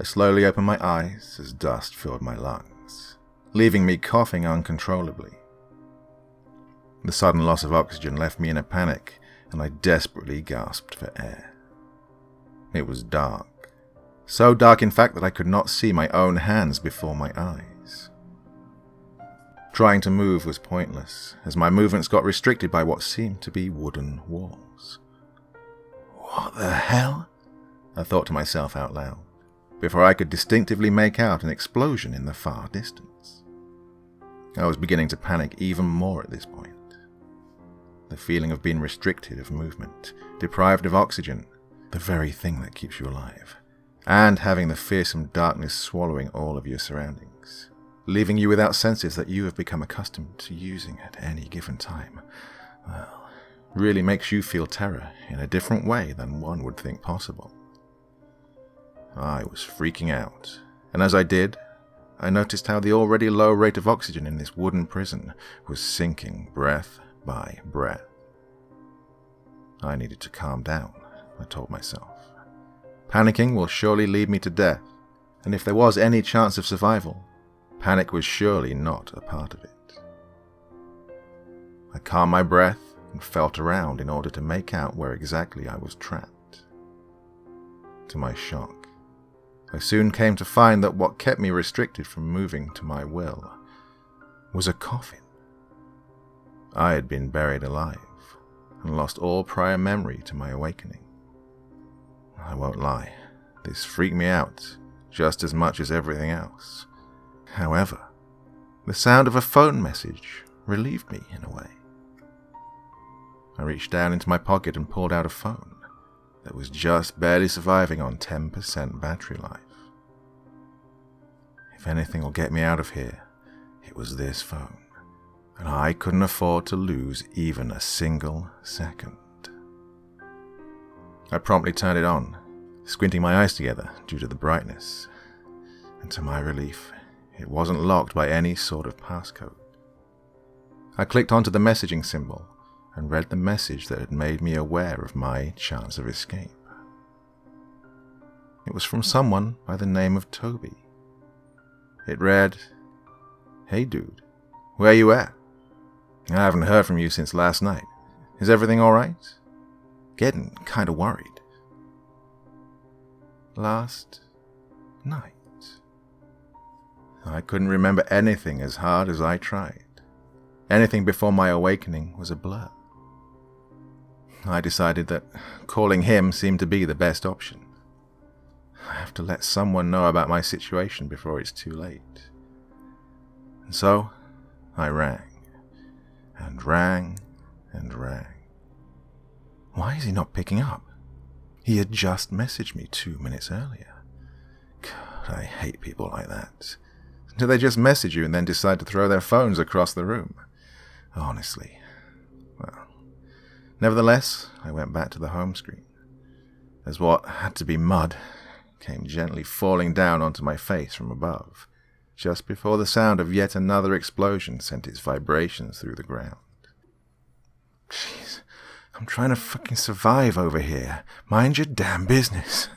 I slowly opened my eyes as dust filled my lungs, leaving me coughing uncontrollably. The sudden loss of oxygen left me in a panic, and I desperately gasped for air. It was dark. So dark, in fact, that I could not see my own hands before my eyes. Trying to move was pointless, as my movements got restricted by what seemed to be wooden walls. What the hell? I thought to myself out loud, before I could distinctively make out an explosion in the far distance. I was beginning to panic even more at this point. The feeling of being restricted of movement, deprived of oxygen, the very thing that keeps you alive, and having the fearsome darkness swallowing all of your surroundings, leaving you without senses that you have become accustomed to using at any given time, well, really makes you feel terror in a different way than one would think possible. I was freaking out, and as I did, I noticed how the already low rate of oxygen in this wooden prison was sinking breath by breath. I needed to calm down, I told myself. Panicking will surely lead me to death, and if there was any chance of survival, panic was surely not a part of it. I calmed my breath and felt around in order to make out where exactly I was trapped. To my shock, I soon came to find that what kept me restricted from moving to my will was a coffin. I had been buried alive and lost all prior memory to my awakening. I won't lie, this freaked me out just as much as everything else. However, the sound of a phone message relieved me in a way. I reached down into my pocket and pulled out a phone that was just barely surviving on 10% battery life. If anything will get me out of here, it was this phone, and I couldn't afford to lose even a single second. I promptly turned it on, squinting my eyes together due to the brightness, and to my relief, it wasn't locked by any sort of passcode. I clicked onto the messaging symbol and read the message that had made me aware of my chance of escape. It was from someone by the name of Toby. It read, "Hey dude, where you at? I haven't heard from you since last night. Is everything alright? Getting kinda worried." Last night. I couldn't remember anything as hard as I tried. Anything before my awakening was a blur. I decided that calling him seemed to be the best option. I have to let someone know about my situation before it's too late. And so, I rang, and rang, and rang. Why is he not picking up? He had just messaged me 2 minutes earlier. God, I hate people like that. Do they just message you and then decide to throw their phones across the room? Honestly. Well, nevertheless, I went back to the home screen, as what had to be mud came gently falling down onto my face from above, just before the sound of yet another explosion sent its vibrations through the ground. Jeez, I'm trying to fucking survive over here. Mind your damn business.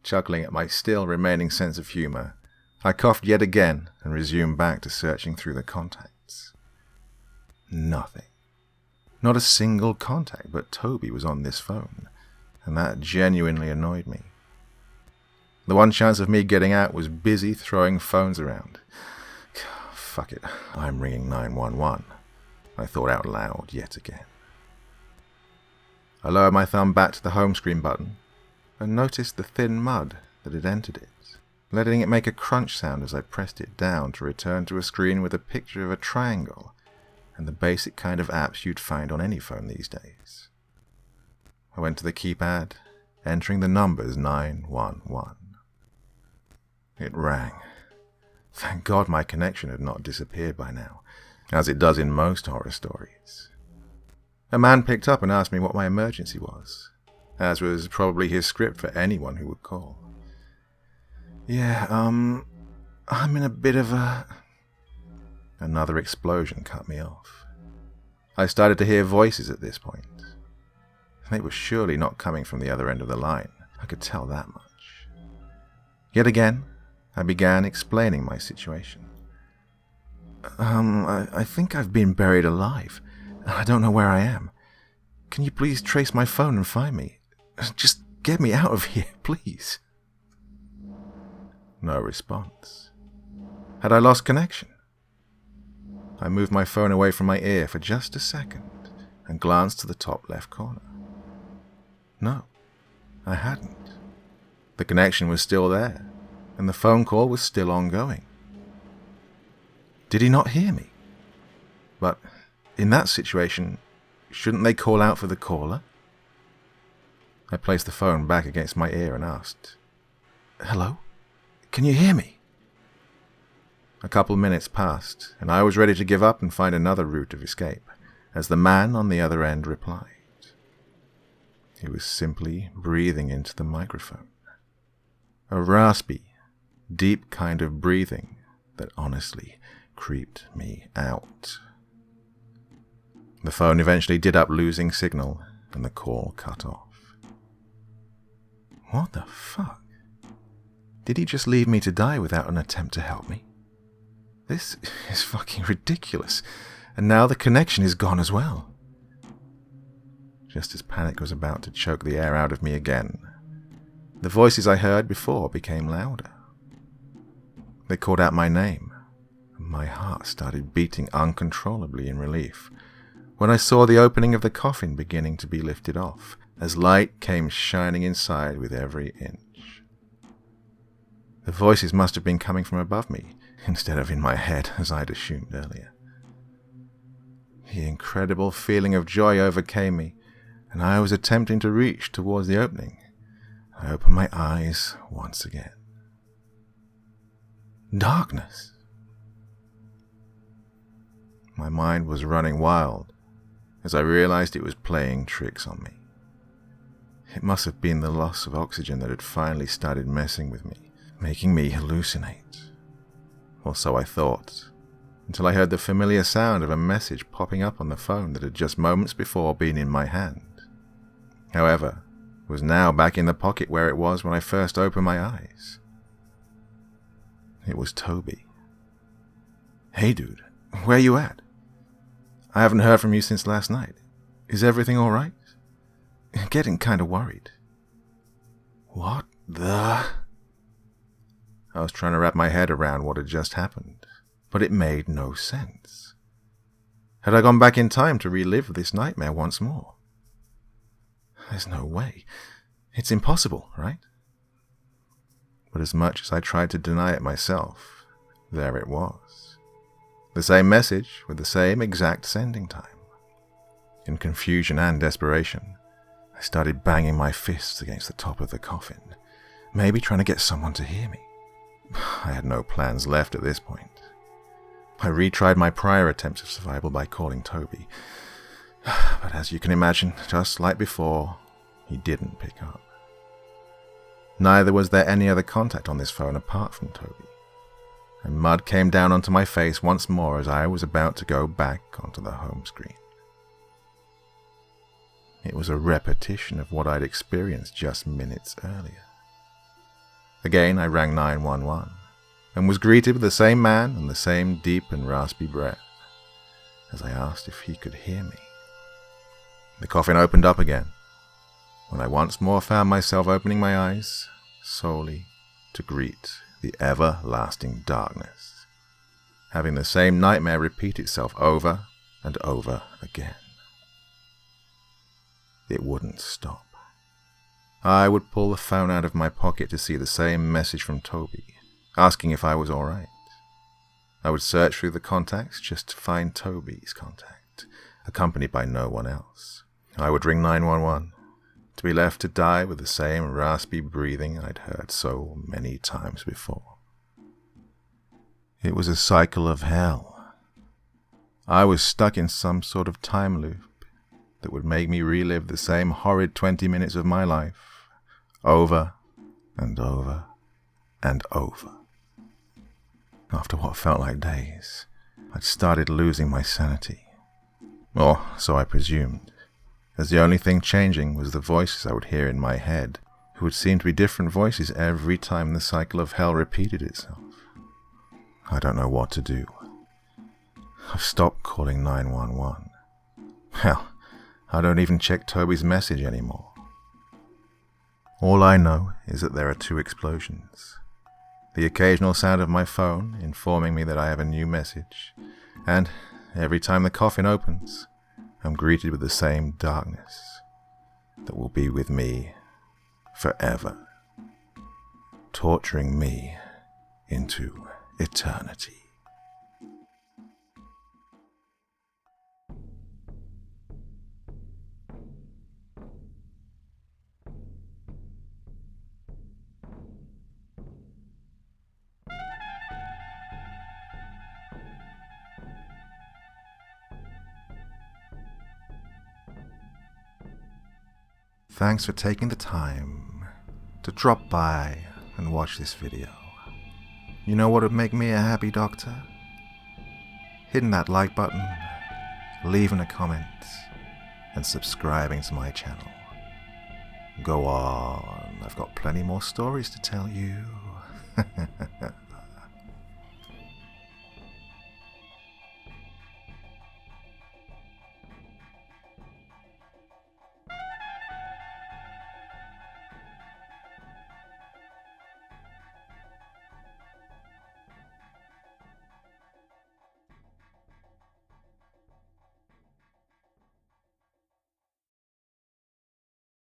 Chuckling at my still remaining sense of humor, I coughed yet again and resumed back to searching through the contacts. Nothing. Not a single contact but Toby was on this phone, and that genuinely annoyed me. The one chance of me getting out was busy throwing phones around. Fuck it, I'm ringing 911, I thought out loud yet again. I lowered my thumb back to the home screen button and noticed the thin mud that had entered it, letting it make a crunch sound as I pressed it down to return to a screen with a picture of a triangle and the basic kind of apps you'd find on any phone these days. I went to the keypad, entering the numbers 911. It rang. Thank God my connection had not disappeared by now, as it does in most horror stories. A man picked up and asked me what my emergency was, as was probably his script for anyone who would call. Yeah, I'm in a bit of a... Another explosion cut me off. I started to hear voices at this point. They were surely not coming from the other end of the line. I could tell that much. Yet again, I began explaining my situation. I think I've been buried alive. I don't know where I am. Can you please trace my phone and find me? Just get me out of here, please." No response. Had I lost connection? I moved my phone away from my ear for just a second and glanced to the top left corner. No, I hadn't. The connection was still there, and the phone call was still ongoing. Did he not hear me? But in that situation, shouldn't they call out for the caller? I placed the phone back against my ear and asked, "Hello? Can you hear me?" A couple minutes passed, and I was ready to give up and find another route of escape, as the man on the other end replied. He was simply breathing into the microphone. A raspy, deep kind of breathing that honestly creeped me out. The phone eventually did up losing signal, and the call cut off. What the fuck? Did he just leave me to die without an attempt to help me? This is fucking ridiculous, and now the connection is gone as well. Just as panic was about to choke the air out of me again, the voices I heard before became louder. They called out my name, and my heart started beating uncontrollably in relief when I saw the opening of the coffin beginning to be lifted off, as light came shining inside with every inch. The voices must have been coming from above me, instead of in my head, as I'd assumed earlier. The incredible feeling of joy overcame me, and I was attempting to reach towards the opening. I opened my eyes once again. Darkness! My mind was running wild as I realized it was playing tricks on me. It must have been the loss of oxygen that had finally started messing with me, making me hallucinate. Or so I thought, until I heard the familiar sound of a message popping up on the phone that had just moments before been in my hand. However, was now back in the pocket where it was when I first opened my eyes. It was Toby. "Hey dude, where you at? I haven't heard from you since last night. Is everything alright? Getting kinda worried." What the... I was trying to wrap my head around what had just happened, but it made no sense. Had I gone back in time to relive this nightmare once more? There's no way. It's impossible, right? But as much as I tried to deny it myself, there it was. The same message with the same exact sending time. In confusion and desperation, I started banging my fists against the top of the coffin, maybe trying to get someone to hear me. I had no plans left at this point. I retried my prior attempts of survival by calling Toby, but as you can imagine, just like before, he didn't pick up. Neither was there any other contact on this phone apart from Toby, and mud came down onto my face once more as I was about to go back onto the home screen. It was a repetition of what I'd experienced just minutes earlier. Again, I rang 911, and was greeted with the same man and the same deep and raspy breath, as I asked if he could hear me. The coffin opened up again, when I once more found myself opening my eyes, solely to greet the everlasting darkness, having the same nightmare repeat itself over and over again. It wouldn't stop. I would pull the phone out of my pocket to see the same message from Toby, asking if I was alright. I would search through the contacts just to find Toby's contact, accompanied by no one else. I would ring 911, to be left to die with the same raspy breathing I'd heard so many times before. It was a cycle of hell. I was stuck in some sort of time loop that would make me relive the same horrid 20 minutes of my life, over and over and over. After what felt like days, I'd started losing my sanity. Or so I presumed, as the only thing changing was the voices I would hear in my head, It would seem to be different voices every time the cycle of hell repeated itself. I don't know what to do. I've stopped calling 911. Hell, I don't even check Toby's message anymore. All I know is that there are 2 explosions. The occasional sound of my phone informing me that I have a new message, and every time the coffin opens, I'm greeted with the same darkness that will be with me forever, torturing me into eternity. Thanks for taking the time to drop by and watch this video. You know what would make me a happy doctor? Hitting that like button, leaving a comment, and subscribing to my channel. Go on, I've got plenty more stories to tell you.